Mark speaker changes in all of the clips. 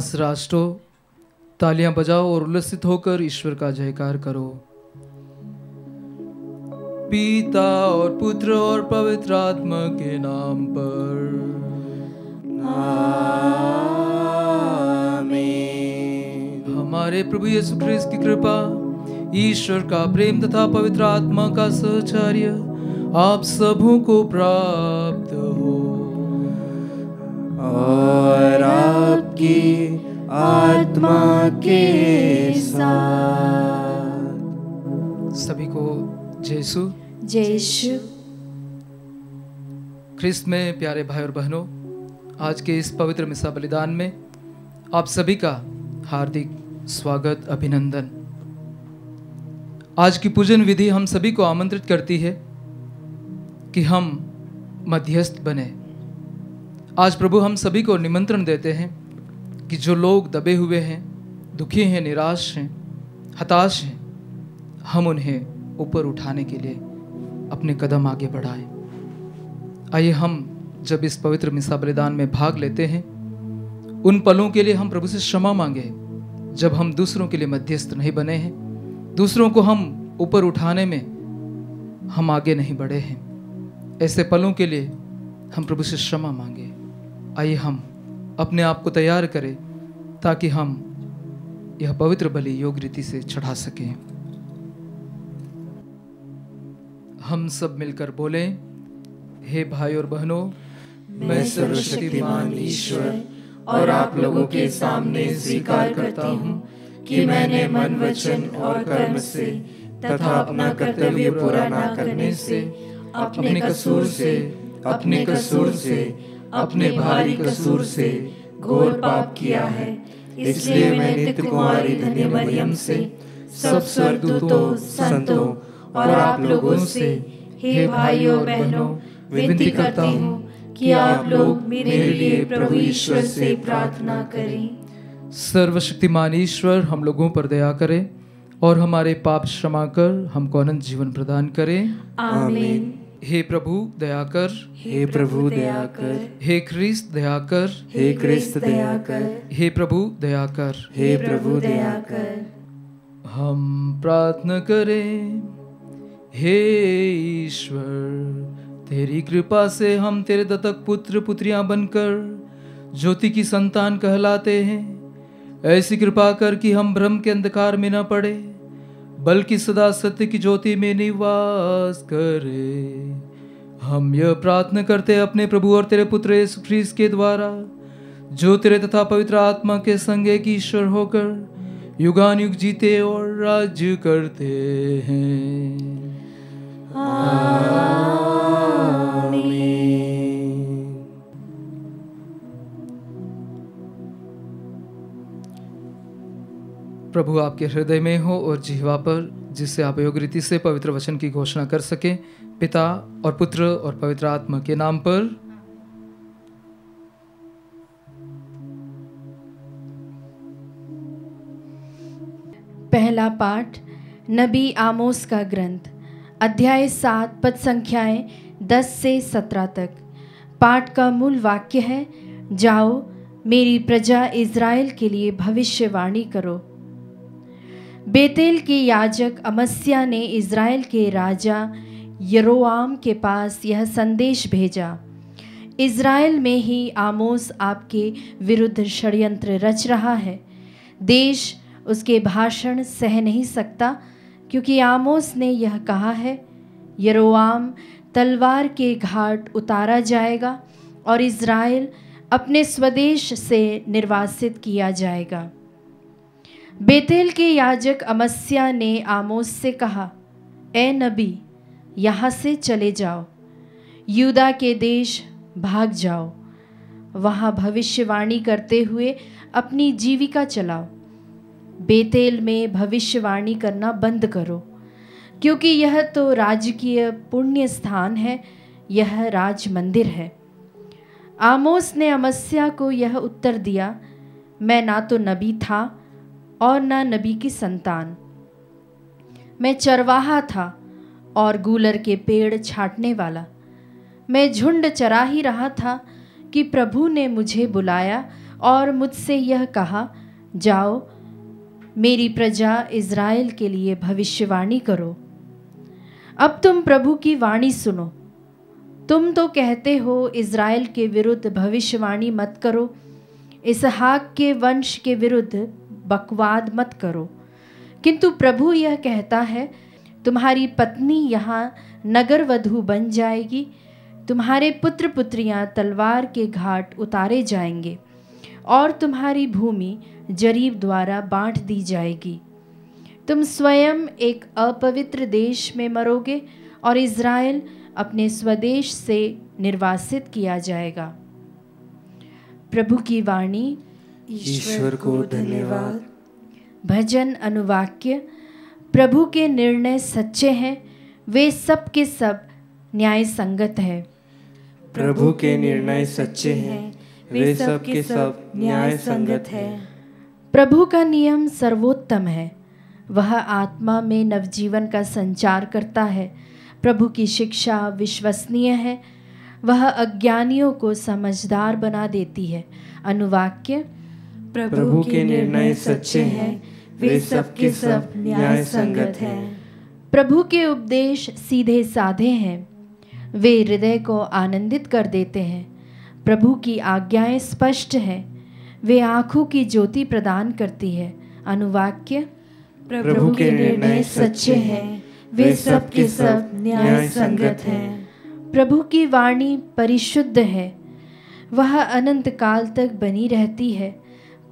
Speaker 1: दास राष्ट्रों, तालियां बजाओ और उल्लसित होकर ईश्वर का जयकार करो। पिता और पुत्र और पवित्र आत्मा के नाम पर
Speaker 2: आमीन।
Speaker 1: हमारे प्रभु यीशु ख्रिस्त की कृपा, ईश्वर का प्रेम तथा पवित्र आत्मा का सहचर्य आप सबों को प्राप्त हो।
Speaker 2: और आपकी आत्मा के साथ।
Speaker 1: सभी को जयसु।
Speaker 3: जयशु।
Speaker 1: ख्रिस्त में प्यारे भाई और बहनों, आज के इस पवित्र मिसा बलिदान में आप सभी का हार्दिक स्वागत, अभिनंदन। आज की पूजन विधि हम सभी को आमंत्रित करती है कि हम मध्यस्थ बने। आज प्रभु हम सभी को निमंत्रण देते हैं कि जो लोग दबे हुए हैं, दुखी हैं, निराश हैं, हताश हैं, हम उन्हें ऊपर उठाने के लिए अपने कदम आगे बढ़ाएं। आइए हम जब इस पवित्र मिसा बलिदान में भाग लेते हैं, उन पलों के लिए हम प्रभु से क्षमा मांगे जब हम दूसरों के लिए मध्यस्थ नहीं बने हैं, दूसरों को हम ऊपर उठाने में हम आगे नहीं बढ़े हैं। ऐसे पलों के लिए हम प्रभु से क्षमा मांगे। आइए हम अपने आप को तैयार करें ताकि हम यह पवित्र बलि योग्य रीति से चढ़ा सकें। हम सब मिलकर बोलें, हे भाई और बहनों,
Speaker 2: मैं सर्वशक्तिमान ईश्वर और आप लोगों के सामने स्वीकार करता हूँ कि मैंने मन, वचन और कर्म से तथा अपना कर्तव्य पूरा न करने से अपने कसूर से अपने भारी कसूर से घोर पाप किया है। इसलिए मैं नित्य कुंवारी धन्य मरियम से, सब स्वर्गदूतों, संतों और आप लोगों से, हे भाइयों बहनों, विनती करता हूँ कि आप लोग मेरे लिए प्रभु ईश्वर से प्रार्थना करें।
Speaker 1: सर्वशक्तिमान ईश्वर हम लोगों पर दया करे और हमारे पाप क्षमा कर हमको अनंत जीवन प्रदान करे।
Speaker 3: आमीन।
Speaker 1: हे प्रभु दया कर,
Speaker 2: हे प्रभु दया कर,
Speaker 1: हे ख्रिस्त दया कर,
Speaker 2: हे ख्रिस्त दया कर,
Speaker 1: हे प्रभु दया कर।
Speaker 2: हे प्रभु दया कर।
Speaker 1: हम प्रार्थना करें। हे ईश्वर, तेरी कृपा से हम तेरे दत्तक पुत्र पुत्रियां बनकर ज्योति की संतान कहलाते हैं। ऐसी कृपा कर कि हम भ्रम के अंधकार में न पड़े, बल्कि सदा सत्य की ज्योति में निवास करे। हम यह प्रार्थना करते हैं अपने प्रभु और तेरे पुत्र यीशु ख्रीस्त के द्वारा, जो तेरे तथा पवित्र आत्मा के संग एक ईश्वर होकर युगान युग जीते और राज्य करते हैं। प्रभु आपके हृदय में हो और जिह्वा पर, जिससे आप योग्य रीति से पवित्र वचन की घोषणा कर सकें। पिता और पुत्र और पवित्र आत्मा के नाम पर।
Speaker 3: पहला पाठ नबी आमोस का ग्रंथ, अध्याय 7 पद संख्याएं 10 से 17 तक। पाठ का मूल वाक्य है, जाओ मेरी प्रजा इज़राइल के लिए भविष्यवाणी करो। बेतेल के याजक अमस्या ने इज़राइल के राजा यरोआम के पास यह संदेश भेजा, इज़राइल में ही आमोस आपके विरुद्ध षड्यंत्र रच रहा है। देश उसके भाषण सह नहीं सकता, क्योंकि आमोस ने यह कहा है, यरोआम तलवार के घाट उतारा जाएगा और इज़राइल अपने स्वदेश से निर्वासित किया जाएगा। बेतेल के याजक अमस्या ने आमोस से कहा, ए नबी, यहाँ से चले जाओ, यूदा के देश भाग जाओ, वहाँ भविष्यवाणी करते हुए अपनी जीविका चलाओ। बेतेल में भविष्यवाणी करना बंद करो, क्योंकि यह तो राजकीय पुण्य स्थान है, यह राज मंदिर है। आमोस ने अमस्या को यह उत्तर दिया, मैं ना तो नबी था और ना नबी की संतान। मैं चरवाहा था और गूलर के पेड़ छाटने वाला। मैं झुंड चरा ही रहा था कि प्रभु ने मुझे बुलाया और मुझसे यह कहा, जाओ मेरी प्रजा इज़राइल के लिए भविष्यवाणी करो। अब तुम प्रभु की वाणी सुनो। तुम तो कहते हो इज़राइल के विरुद्ध भविष्यवाणी मत करो, इसहाक के वंश के विरुद्ध बकवाद मत करो। किंतु प्रभु यह कहता है, तुम्हारी पत्नी यहाँ नगर वधू बन जाएगी, तुम्हारे पुत्र पुत्रियाँ तलवार के घाट उतारे जाएंगे और तुम्हारी भूमि जरीब द्वारा बांट दी जाएगी। तुम स्वयं एक अपवित्र देश में मरोगे और इज़राइल अपने स्वदेश से निर्वासित किया जाएगा। प्रभु की वाणी।
Speaker 2: ईश्वर को धन्यवाद।
Speaker 3: भजन अनुवाक्य। प्रभु के निर्णय सच्चे हैं, वे सब के सब न्याय संगत है।
Speaker 2: प्रभु के निर्णय सच्चे हैं, वे सब के सब न्याय संगत है।
Speaker 3: प्रभु का नियम सर्वोत्तम है, वह आत्मा में नवजीवन का संचार करता है। प्रभु की शिक्षा विश्वसनीय है, वह अज्ञानियों को समझदार बना देती है। अनुवाक्य।
Speaker 2: प्रभु के निर्णय सच्चे हैं, वे सब के सब न्याय संगत है।
Speaker 3: प्रभु के उपदेश सीधे साधे हैं, वे हृदय को आनंदित कर देते हैं। प्रभु की आज्ञाएं स्पष्ट हैं, वे आँखों की ज्योति प्रदान करती है। अनुवाक्य।
Speaker 2: प्रभु के निर्णय सच्चे हैं, वे सब के सब न्याय संगत हैं।
Speaker 3: प्रभु की वाणी परिशुद्ध है, वह अनंत काल तक बनी रहती है।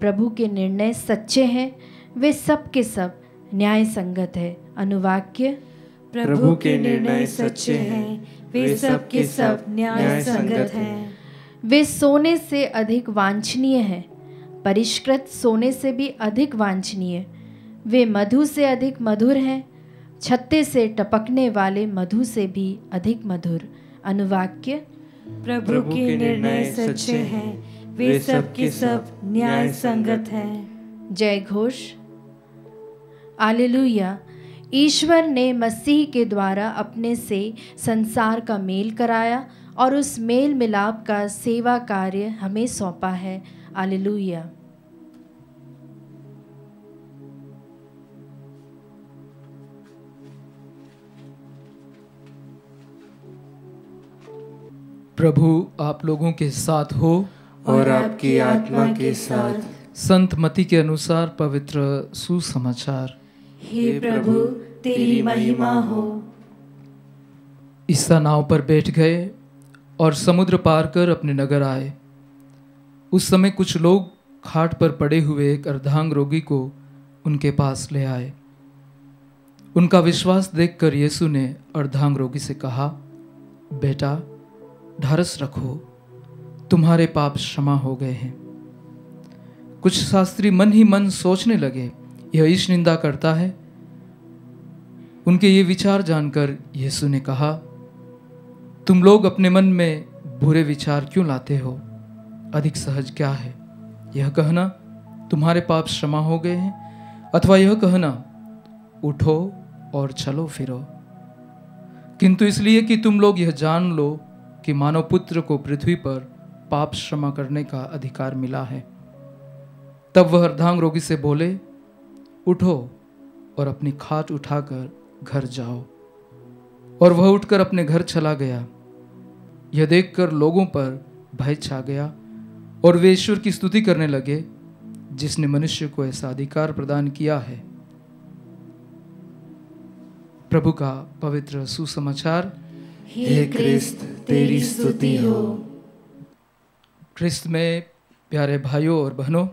Speaker 3: प्रभु के निर्णय सच्चे हैं, वे सब के सब न्याय संगत है। अनुवाक्य।
Speaker 2: प्रभु के निर्णय सच्चे हैं, वे सब के सब न्याय संगत हैं।
Speaker 3: वे सोने से अधिक वांछनीय हैं, परिष्कृत सोने से भी अधिक वांछनीय। वे मधु से अधिक मधुर हैं, छत्ते से टपकने वाले मधु से भी अधिक मधुर। अनुवाक्य।
Speaker 2: प्रभु के निर्णय सच्चे हैं, वे सब के सब न्याय संगत हैं।
Speaker 3: जय घोष। हालेलुया। ईश्वर ने मसीह के द्वारा अपने से संसार का मेल कराया और उस मेल मिलाप का सेवा कार्य हमें सौंपा है। हालेलुया।
Speaker 1: प्रभु आप लोगों के साथ हो
Speaker 2: और आपकी आत्मा के साथ।
Speaker 1: संत मती के अनुसार पवित्र सुसमाचार।
Speaker 2: हे प्रभु तेरी महिमा हो।
Speaker 1: ईसा नाव पर बैठ गए और समुद्र पार कर अपने नगर आए। उस समय कुछ लोग खाट पर पड़े हुए एक अर्धांग रोगी को उनके पास ले आए। उनका विश्वास देखकर यीशु ने अर्धांग रोगी से कहा, बेटा ढारस रखो, तुम्हारे पाप क्षमा हो गए हैं। कुछ शास्त्री मन ही मन सोचने लगे, यह ईश निंदा करता है। उनके ये विचार जानकर यीशु ने कहा, तुम लोग अपने मन में बुरे विचार क्यों लाते हो? अधिक सहज क्या है, यह कहना तुम्हारे पाप क्षमा हो गए हैं, अथवा यह कहना उठो और चलो फिरो? किंतु इसलिए कि तुम लोग यह जान लो कि मानव पुत्र को पृथ्वी पर पाप क्षमा करने का अधिकार मिला है। तब वह अर्धांग रोगी से बोले, उठो और अपनी खाट उठाकर घर जाओ। और वह उठकर अपने घर चला गया। यह देखकर लोगों पर भय छा गया और वे ईश्वर की स्तुति करने लगे, जिसने मनुष्य को ऐसा अधिकार प्रदान किया है। प्रभु का पवित्र सुसमाचार।
Speaker 2: हे क्रिस्त तेरी स्तुति हो।
Speaker 1: क्रिस्त में प्यारे भाइयों और बहनों,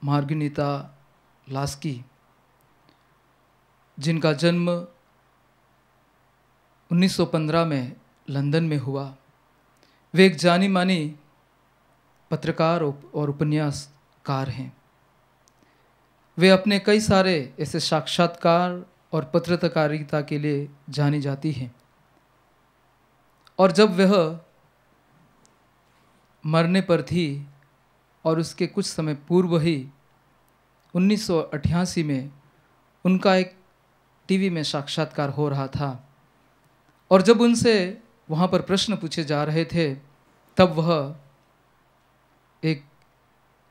Speaker 1: मार्गनीता लास्की, जिनका जन्म 1915 में लंदन में हुआ, वे एक जानी मानी पत्रकार और उपन्यासकार हैं। वे अपने कई सारे ऐसे साक्षात्कार और पत्रकारिता के लिए जानी जाती हैं। और जब वह मरने पर थी और उसके कुछ समय पूर्व ही 1988 में उनका एक टीवी में साक्षात्कार हो रहा था, और जब उनसे वहाँ पर प्रश्न पूछे जा रहे थे, तब वह एक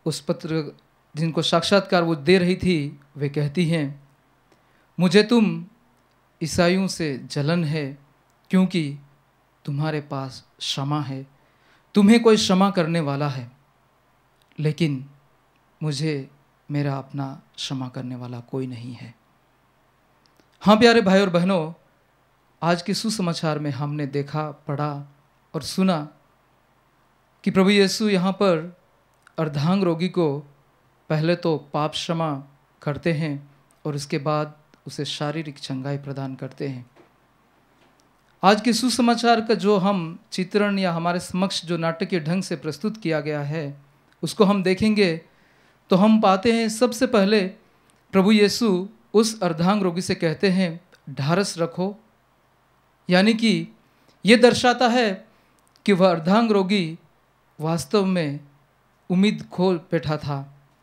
Speaker 1: उस पत्र जिनको साक्षात्कार वो दे रही थी, वे कहती हैं, मुझे तुम ईसाइयों से जलन है क्योंकि तुम्हारे पास क्षमा है, तुम्हें कोई क्षमा करने वाला है, लेकिन मुझे मेरा अपना क्षमा करने वाला कोई नहीं है। हाँ प्यारे भाई और बहनों, आज के सुसमाचार में हमने देखा, पढ़ा और सुना कि प्रभु यीशु यहाँ पर अर्धांग रोगी को पहले तो पाप क्षमा करते हैं और उसके बाद उसे शारीरिक चंगाई प्रदान करते हैं। आज के सुसमाचार का जो हम चित्रण या हमारे समक्ष जो नाटकीय ढंग से प्रस्तुत किया गया है उसको हम देखेंगे तो हम पाते हैं सबसे पहले प्रभु यीशु उस अर्धांग रोगी से कहते हैं ढारस रखो, यानी कि ये दर्शाता है कि वह अर्धांग रोगी वास्तव में उम्मीद खो बैठा था,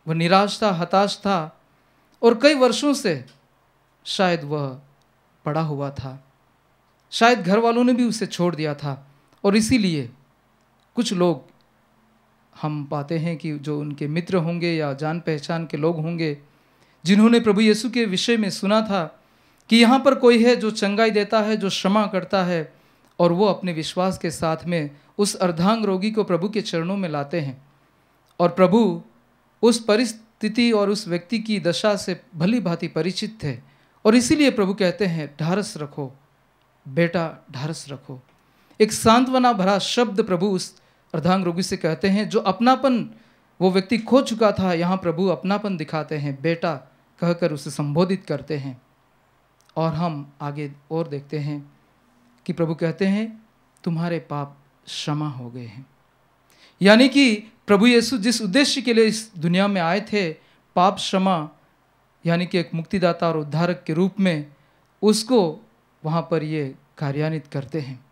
Speaker 1: वह निराश था, हताश था और कई वर्षों से शायद वह पड़ा हुआ था, शायद घर वालों ने भी उसे छोड़ दिया था। और इसीलिए कुछ लोग हम पाते हैं कि जो उनके मित्र होंगे या जान पहचान के लोग होंगे जिन्होंने प्रभु यीशु के विषय में सुना था कि यहाँ पर कोई है जो चंगाई देता है, जो क्षमा करता है, और वो अपने विश्वास के साथ में उस अर्धांग रोगी को प्रभु के चरणों में लाते हैं और प्रभु उस परिस्थिति और उस व्यक्ति की दशा से भली भांति परिचित थे और इसीलिए प्रभु कहते हैं ढारस रखो बेटा, ढारस रखो। एक सांत्वना भरा शब्द प्रभु उस अर्धांग रोगी से कहते हैं, जो अपनापन वो व्यक्ति खो चुका था, यहाँ प्रभु अपनापन दिखाते हैं, बेटा कहकर उसे संबोधित करते हैं। और हम आगे और देखते हैं कि प्रभु कहते हैं तुम्हारे पाप क्षमा हो गए हैं, यानी कि प्रभु यीशु जिस उद्देश्य के लिए इस दुनिया में आए थे, पाप क्षमा यानी कि एक मुक्तिदाता और उद्धारक के रूप में, उसको वहाँ पर ये कार्यान्वित करते हैं।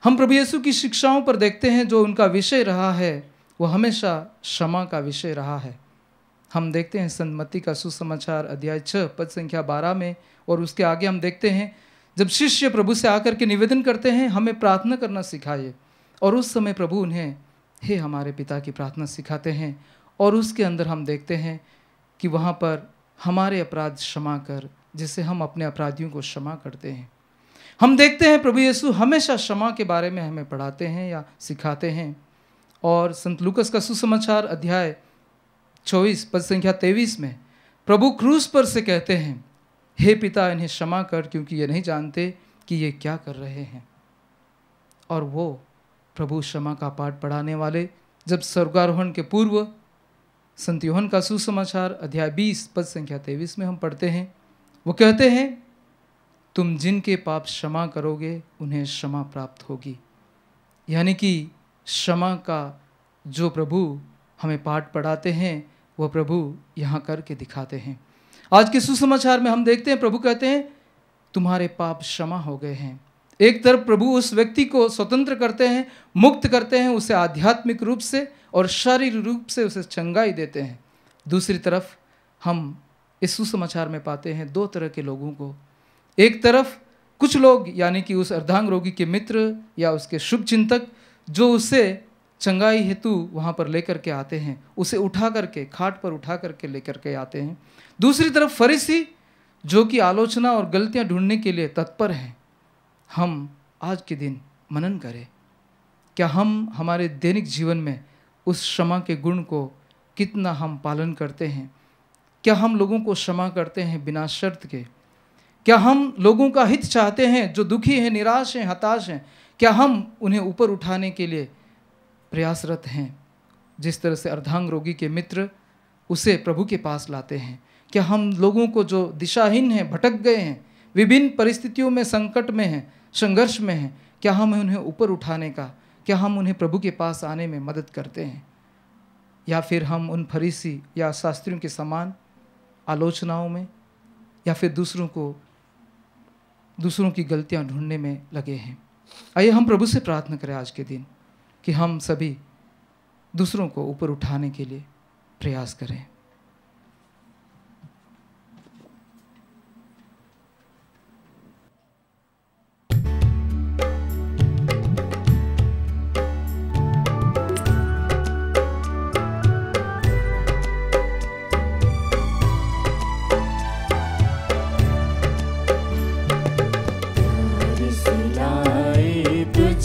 Speaker 1: हम प्रभु यीशु की शिक्षाओं पर देखते हैं जो उनका विषय रहा है वो हमेशा क्षमा का विषय रहा है। हम देखते हैं संत मत्ती का सुसमाचार अध्याय 6 पद संख्या 12 में और उसके आगे हम देखते हैं जब शिष्य प्रभु से आकर के निवेदन करते हैं हमें प्रार्थना करना सिखाइए, और उस समय प्रभु उन्हें हे हमारे पिता की प्रार्थना सिखाते हैं और उसके अंदर हम देखते हैं कि वहाँ पर हमारे अपराध क्षमा कर जिससे हम अपने अपराधियों को क्षमा करते हैं। हम देखते हैं प्रभु यीशु हमेशा क्षमा के बारे में हमें पढ़ाते हैं या सिखाते हैं। और संत लूकस का सुसमाचार अध्याय 24 पद संख्या 23 में प्रभु क्रूस पर से कहते हैं हे पिता इन्हें क्षमा कर क्योंकि ये नहीं जानते कि ये क्या कर रहे हैं। और वो प्रभु क्षमा का पाठ पढ़ाने वाले जब स्वर्गारोहण के पूर्व संत यूहन्ना का सुसमाचार अध्याय 20 पद संख्या 23 में हम पढ़ते हैं, वो कहते हैं तुम जिनके पाप क्षमा करोगे उन्हें क्षमा प्राप्त होगी। यानी कि क्षमा का जो प्रभु हमें पाठ पढ़ाते हैं वह प्रभु यहाँ करके दिखाते हैं। आज के सुसमाचार में हम देखते हैं प्रभु कहते हैं तुम्हारे पाप क्षमा हो गए हैं। एक तरफ प्रभु उस व्यक्ति को स्वतंत्र करते हैं, मुक्त करते हैं, उसे आध्यात्मिक रूप से और शारीरिक रूप से उसे चंगाई देते हैं। दूसरी तरफ हम इस सुसमाचार में पाते हैं दो तरह के लोगों को। एक तरफ कुछ लोग यानी कि उस अर्धांग रोगी के मित्र या उसके शुभ चिंतक जो उसे चंगाई हेतु वहाँ पर लेकर के आते हैं, उसे उठा करके खाट पर उठा करके लेकर के आते हैं। दूसरी तरफ फरीसी जो कि आलोचना और गलतियाँ ढूंढने के लिए तत्पर हैं। हम आज के दिन मनन करें, क्या हम हमारे दैनिक जीवन में उस क्षमा के गुण को कितना हम पालन करते हैं? क्या हम लोगों को क्षमा करते हैं बिना शर्त के? क्या हम लोगों का हित चाहते हैं जो दुखी हैं, निराश हैं, हताश हैं? क्या हम उन्हें ऊपर उठाने के लिए प्रयासरत हैं? जिस तरह से अर्धांग रोगी के मित्र उसे प्रभु के पास लाते हैं, क्या हम लोगों को जो दिशाहीन हैं, भटक गए हैं, विभिन्न परिस्थितियों में संकट में हैं, संघर्ष में हैं, क्या हम उन्हें ऊपर उठाने का, क्या हम उन्हें प्रभु के पास आने में मदद करते हैं? या फिर हम उन फरीसी या शास्त्रियों के समान आलोचनाओं में या फिर दूसरों की गलतियां ढूंढने में लगे हैं? आइए हम प्रभु से प्रार्थना करें आज के दिन कि हम सभी दूसरों को ऊपर उठाने के लिए प्रयास करें।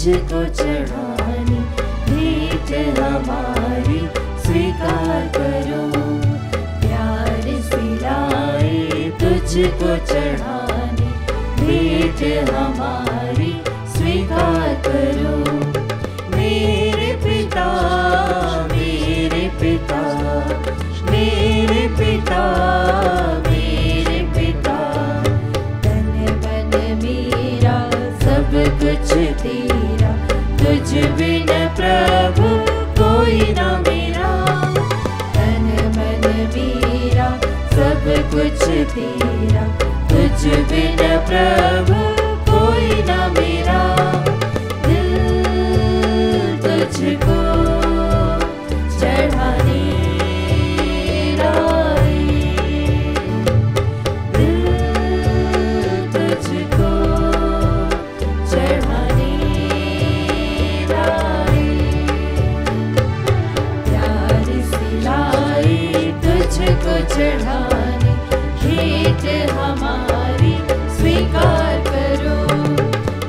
Speaker 2: तुझको चढ़ानी भेंट हमारी स्वीकार करो। प्यार सिलाए तुझको चढ़ानी भेंट हमारी स्वीकार करो। मेरे पिता मेरे पिता मेरे पिता मेरे पिता, तन मन मेरा सब कुछ तेरा, तुझ बिन प्रभु कोई ना मेरा। तन मन मेरा सब कुछ तेरा, तुझ बिन प्रभु कोई ना मेरा। दिल तुझको चढ़ाने लाए, दिल तुझको चढ़ाने लाए। प्यार सिलाए तुझको चढ़ाने भेंट हमारी स्वीकार करो।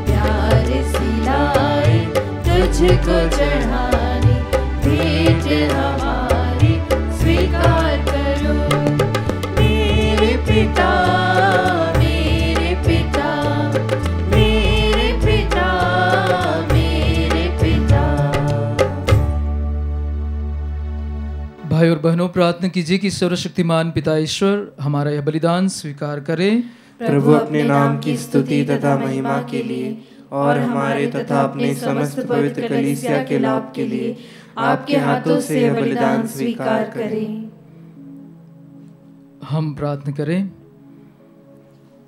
Speaker 2: प्यार सिलाए तुझको चढ़ाने भेंट हमारी स्वीकार करो। मेरे पिता मेरे पिता मेरे पिता मेरे पिता।
Speaker 1: भाई और बहनों, प्रार्थना कीजिए कि सर्वशक्तिमान पिता ईश्वर हमारा यह बलिदान स्वीकार करे।
Speaker 2: प्रभु अपने नाम की स्तुति तथा महिमा के लिए और हमारे तथा अपने समस्त पवित्र कलीसिया के लाभ के लिए आपके हाथों से यह बलिदान स्वीकार करें।
Speaker 1: हम प्रार्थना करें।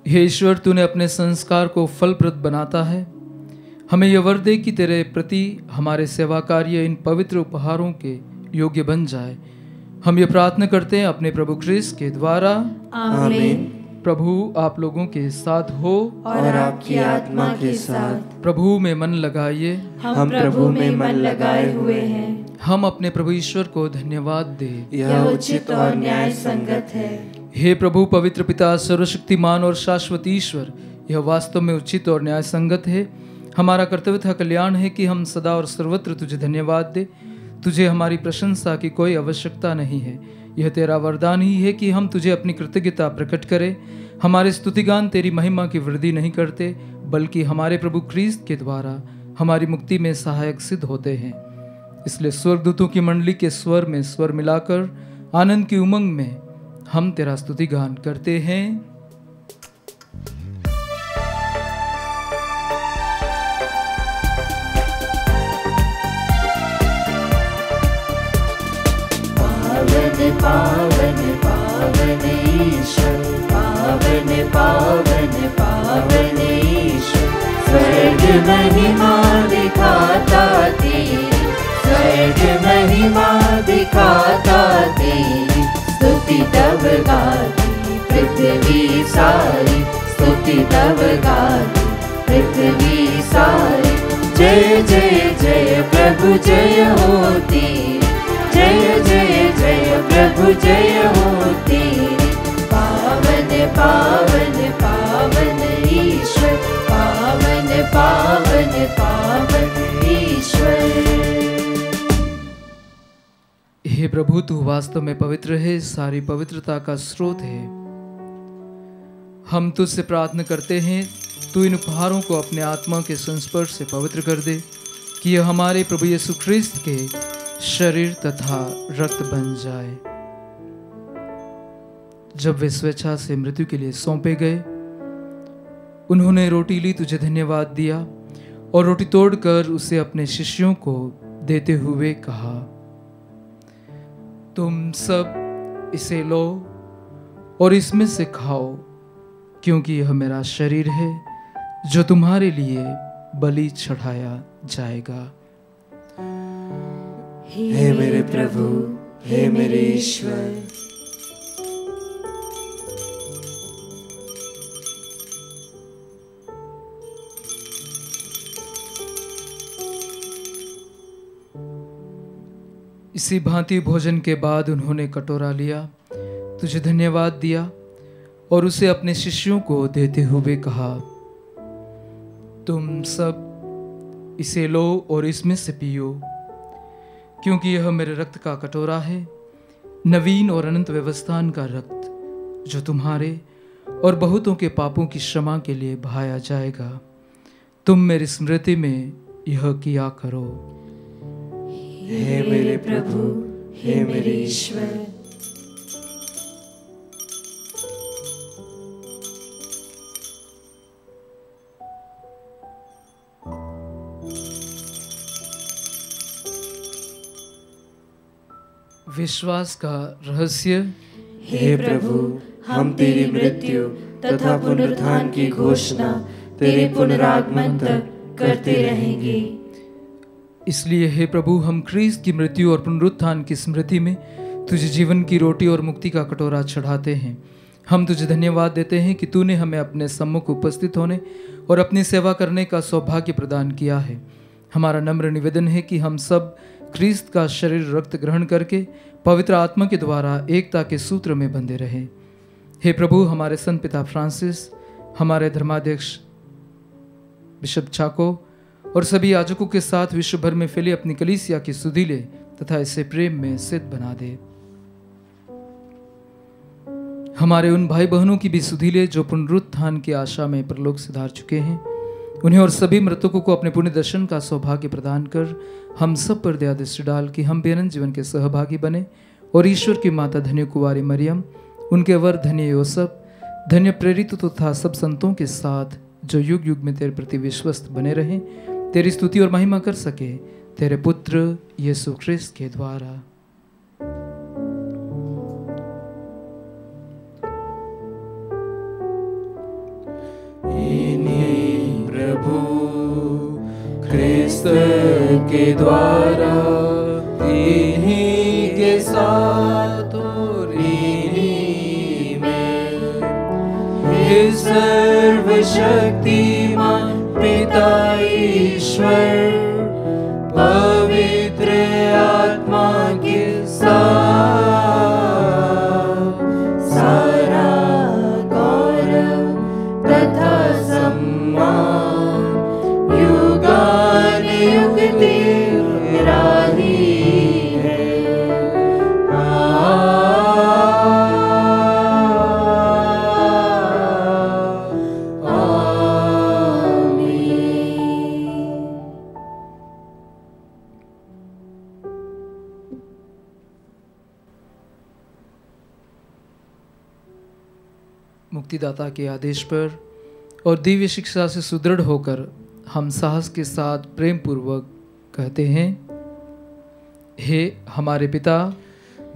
Speaker 1: हे ईश्वर, तूने अपने संस्कार को फलप्रद बनाता है। हमें यह वर दे कि तेरे प्रति हमारे सेवा कार्य इन पवित्र उपहारों के योग्य बन जाए। हम ये प्रार्थना करते हैं अपने प्रभु क्रिस्त के द्वारा।
Speaker 2: आमीन।
Speaker 1: प्रभु आप लोगों के साथ हो
Speaker 2: और आपकी आत्मा के साथ।
Speaker 1: प्रभु में मन लगाइए।
Speaker 2: हम प्रभु में मन लगाए हुए हैं।
Speaker 1: हम अपने प्रभु ईश्वर को धन्यवाद दे।
Speaker 2: यह उचित और न्याय संगत है।
Speaker 1: हे प्रभु पवित्र पिता सर्वशक्तिमान और शाश्वत ईश्वर, यह वास्तव में उचित और न्याय संगत है। हमारा कर्तव्य था कल्याण है कि हम सदा और सर्वत्र तुझे धन्यवाद दे। तुझे हमारी प्रशंसा की कोई आवश्यकता नहीं है। यह तेरा वरदान ही है कि हम तुझे अपनी कृतज्ञता प्रकट करें। हमारे स्तुतिगान तेरी महिमा की वृद्धि नहीं करते, बल्कि हमारे प्रभु क्रिस्त के द्वारा हमारी मुक्ति में सहायक सिद्ध होते हैं। इसलिए स्वर्गदूतों की मंडली के स्वर में स्वर मिलाकर आनंद की उमंग में हम तेरा स्तुतिगान करते हैं।
Speaker 2: पावन पावन ईश्वर, पावन पावन पावन ईश्वर। स्वर्ग महिमा दिखाता तेरी, स्वर्ग महिमा दिखाता तेरी। स्तुति तब गाती पृथ्वी सारी, स्तुति तब गाती पृथ्वी सारी। जय जय जय प्रभु जय हो तेरी, जय जय जय प्रभु जय हो तेरी। पावन पावन पावन ईश्वर, पावन पावन पावन ईश्वर।
Speaker 1: हे प्रभु, तू वास्तव में पवित्र है, सारी पवित्रता का स्रोत है। हम तुझसे प्रार्थना करते हैं, तू इन उपहारों को अपने आत्मा के संस्पर्श से पवित्र कर दे, कि यह हमारे प्रभु यीशु ख्रिस्त के शरीर तथा रक्त बन जाए। जब वे स्वेच्छा से मृत्यु के लिए सौंपे गए, उन्होंने रोटी ली, तुझे धन्यवाद दिया और रोटी तोड़कर उसे अपने शिष्यों को देते हुए कहा, तुम सब इसे लो और इसमें से खाओ, क्योंकि यह मेरा शरीर है जो तुम्हारे लिए बलि चढ़ाया जाएगा।
Speaker 2: हे मेरे प्रभु, हे मेरे ईश्वर।
Speaker 1: इसी भांति भोजन के बाद उन्होंने कटोरा लिया, तुझे धन्यवाद दिया और उसे अपने शिष्यों को देते हुए कहा, तुम सब इसे लो और इसमें से पियो, क्योंकि यह मेरे रक्त का कटोरा है, नवीन और अनंत व्यवस्थान का रक्त, जो तुम्हारे और बहुतों के पापों की क्षमा के लिए बहाया जाएगा। तुम मेरी स्मृति में यह किया करो।
Speaker 2: हे मेरे प्रभु, हे मेरे ईश्वर।
Speaker 1: विश्वास का रहस्य।
Speaker 2: हे प्रभु, हम तेरी मृत्यु तथा पुनरुत्थान की घोषणा तेरे पुनरागमन तक करते रहेंगे।
Speaker 1: इसलिए हे प्रभु, हम ख्रीस्त की मृत्यु और पुनरुत्थान की स्मृति में तुझे जीवन की रोटी और मुक्ति का कटोरा चढ़ाते हैं। हम तुझे धन्यवाद देते हैं कि तूने हमें अपने सम्मुख उपस्थित होने और अपनी सेवा करने का सौभाग्य प्रदान किया है। हमारा नम्र निवेदन है कि हम सब ख्रीस्त का शरीर रक्त ग्रहण करके पवित्र आत्मा के द्वारा एकता के सूत्र में बंधे रहें। हे प्रभु, हमारे संत पिता फ्रांसिस, हमारे धर्माध्यक्ष बिशप चाको और सभी याजकों के साथ विश्व भर में फैली अपनी कलीसिया की सुधि ले तथा इसे प्रेम में सिद्ध बना दे। हमारे उन भाई बहनों की भी सुधि ले जो पुनरुत्थान की आशा में परलोक सिधार चुके हैं। उन्हें और सभी मृतकों को अपने पुण्य दर्शन का सौभाग्य प्रदान कर हम सब पर दया दृष्टि डाल कि हम बेअनंत जीवन के सहभागी बने और ईश्वर की माता धन्य कुंवारी मरियम, उनके वर धन्य योसेफ, धन्य प्रेरित तथा सब संतों के साथ जो युग युग में तेरे प्रति विश्वस्त बने रहें, तेरी स्तुति और महिमा कर सके तेरे पुत्र यीशु ख्रिस्त के द्वारा।
Speaker 2: प्रभु ख्रिस्त के द्वारा, इन्हीं के साथ और इन्हीं में, हे सर्वशक्तिमान पिता ईश्वर, पवित्र आत्मा के साथ सारा गौरव तथा सम्मान युगानुयुग तेरा ही है।
Speaker 1: मुक्तिदाता के आदेश पर और दिव्य शिक्षा से सुदृढ़ होकर हम साहस के साथ प्रेम पूर्वक कहते हैं, हे हमारे पिता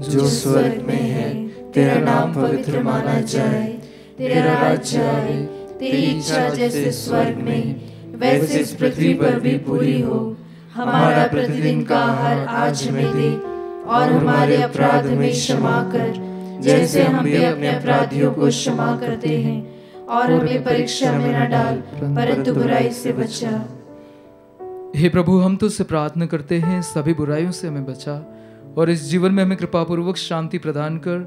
Speaker 2: जो स्वर्ग में है, तेरा नाम पवित्र माना जाए, तेरा राज्य आए, तेरी इच्छा जैसे स्वर्ग में वैसे इस पृथ्वी पर भी पूरी हो। हमारा प्रतिदिन का आहार आज हमें दे और हमारे अपराध हमें क्षमा कर, जैसे हम भी अपने अपराधियों को क्षमा करते हैं, और हमें परीक्षा में न डाल परंतु बुराई से बचा।
Speaker 1: हे प्रभु, हम तुझसे प्रार्थना करते हैं, सभी बुराइयों से हमें बचा और इस जीवन में हमें कृपापूर्वक शांति प्रदान कर।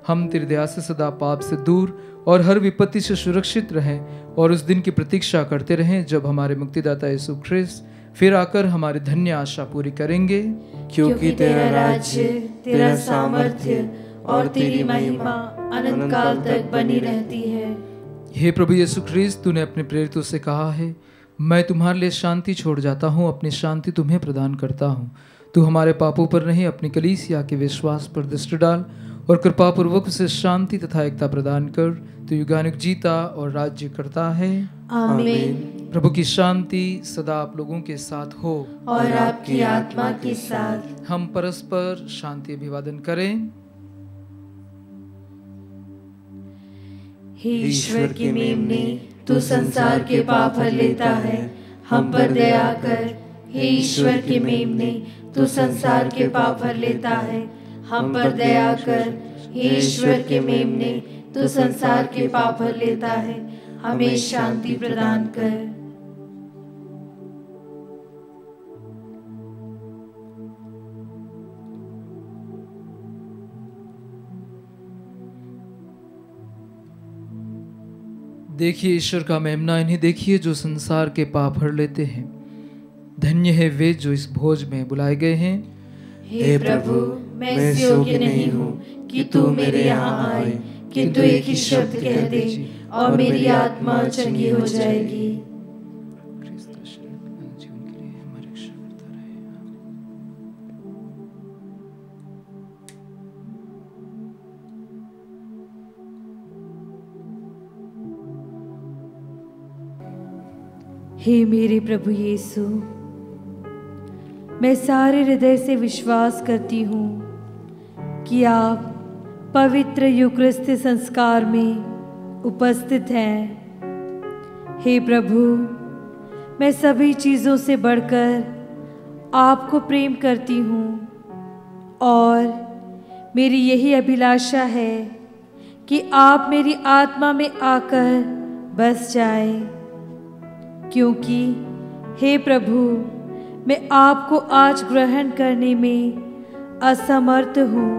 Speaker 1: हम तेरी दया से सदा पाप से दूर और हर विपत्ति से सुरक्षित रहें और उस दिन की प्रतीक्षा करते रहें जब हमारे मुक्तिदाता यीशु ख्रिस्त फिर आकर हमारी धन्य आशा पूरी करेंगे।
Speaker 2: क्योंकि तेरा राज्य, तेरा सामर्थ्य और तेरी महिमा अनंत काल तक बनी रहती है।
Speaker 1: हे प्रभु यीशु ख्रिस्त, तूने अपने प्रेरितों से कहा है, मैं तुम्हारे लिए शांति छोड़ जाता हूँ, अपनी शांति तुम्हें प्रदान करता हूँ। तू हमारे पापों पर नहीं, अपनी कलीसिया के विश्वास पर दृष्टि डाल और कृपापूर्वक उसे शांति तथा एकता प्रदान कर। तू युगानुयुग जीता और राज्य करता है।
Speaker 2: आमीन।
Speaker 1: प्रभु की शांति सदा आप लोगों के साथ हो
Speaker 2: और आपकी आत्मा के साथ।
Speaker 1: हम परस्पर शांति अभिवादन करें।
Speaker 2: हे ईश्वर के मेमने, तू संसार के पाप हर लेता है, हम पर दया कर। हे ईश्वर के मेमने, तू संसार के पाप हर लेता है, हम पर दया कर। हे ईश्वर के मेमने, तू संसार के पाप हर लेता है, हमें शांति प्रदान कर।
Speaker 1: देखिए ईश्वर का मेमना, इन्हें देखिए जो संसार के पाप हर लेते हैं। धन्य है वे जो इस भोज में बुलाए गए हैं।
Speaker 2: हे प्रभु, मैं इस योग्य नहीं हूँ कि तू मेरे यहाँ आए, किंतु एक ही शब्द कह दे और मेरी आत्मा चंगी हो जाएगी।
Speaker 4: हे मेरे प्रभु यीशु, मैं सारे हृदय से विश्वास करती हूँ कि आप पवित्र यूकरिस्त संस्कार में उपस्थित हैं। हे प्रभु, मैं सभी चीज़ों से बढ़कर आपको प्रेम करती हूँ और मेरी यही अभिलाषा है कि आप मेरी आत्मा में आकर बस जाएं, क्योंकि हे प्रभु, मैं आपको आज ग्रहण करने में असमर्थ हूँ।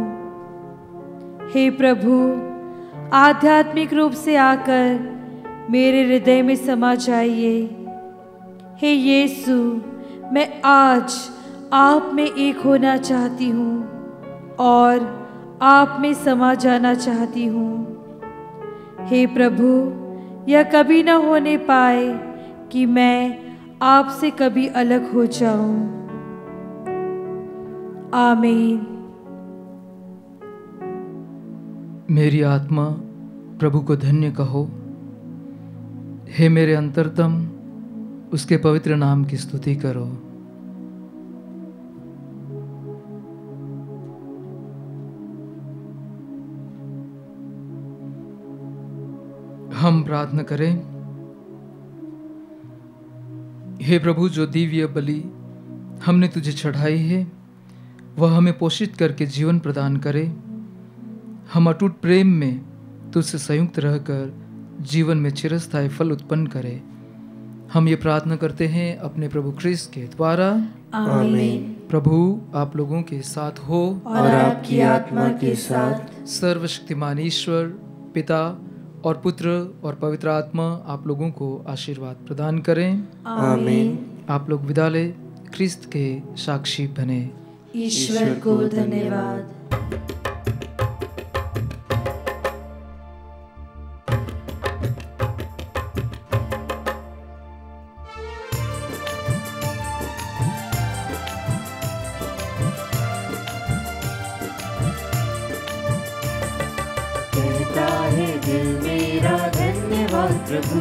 Speaker 4: हे प्रभु, आध्यात्मिक रूप से आकर मेरे हृदय में समा जाइए। हे यीशु, मैं आज आप में एक होना चाहती हूँ और आप में समा जाना चाहती हूँ। हे प्रभु, यह कभी न होने पाए कि मैं आपसे कभी अलग हो जाऊं। आमीन।
Speaker 1: मेरी आत्मा प्रभु को धन्य कहो। हे मेरे अंतरतम, उसके पवित्र नाम की स्तुति करो। हम प्रार्थना करें। हे प्रभु, जो दिव्य बलि हमने तुझे चढ़ाई है वह हमें पोषित करके जीवन प्रदान करे। हम अटूट प्रेम में तुझसे संयुक्त रहकर जीवन में चिरस्थायी फल उत्पन्न करे। हम ये प्रार्थना करते हैं अपने प्रभु ख्रिस्त के द्वारा।
Speaker 2: आमीन।
Speaker 1: प्रभु आप लोगों के साथ हो
Speaker 2: और आपकी आत्मा के साथ।
Speaker 1: सर्वशक्तिमान ईश्वर पिता और पुत्र और पवित्र आत्मा आप लोगों को आशीर्वाद प्रदान करें।
Speaker 2: आमीन।
Speaker 1: आप लोग विदा ले ख्रिस्त के साक्षी बने।
Speaker 2: ईश्वर को धन्यवाद। प्रभु,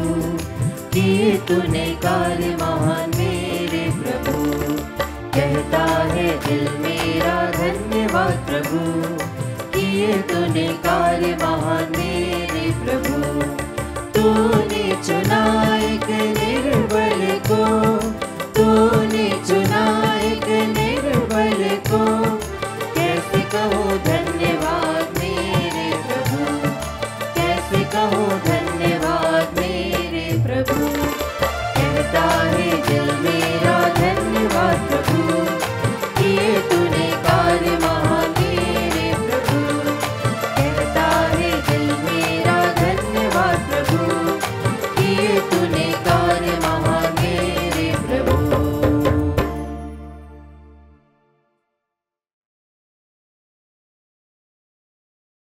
Speaker 2: किए तूने कार्य महान मेरे प्रभु। कहता है दिल मेरा धन्यवाद प्रभु, किए तूने कार्य महान।